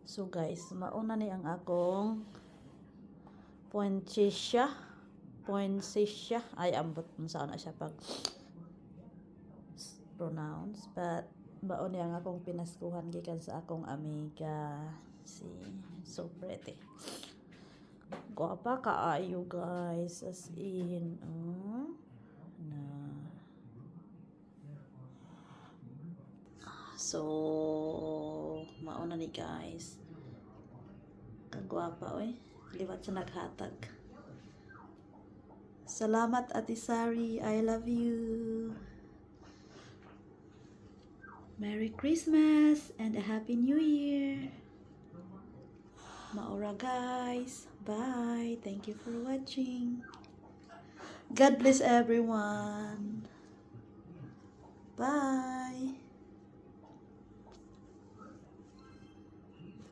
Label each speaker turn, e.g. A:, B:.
A: So guys, mauna ni ang akong poinsettia. Ay ambot mo sa na siya pag pronounce, but baon ni ang akong pinaskuhan gikan sa akong amiga. See, so pretty. Guwapa kaayo guys, as in, na. So, mauna ni guys. Kagwapa oy, liwat sa naghatag. Salamat Ate Sari, I love you. Merry Christmas and a Happy New Year. Maura guys. Bye. Thank you for watching. God bless everyone. Bye.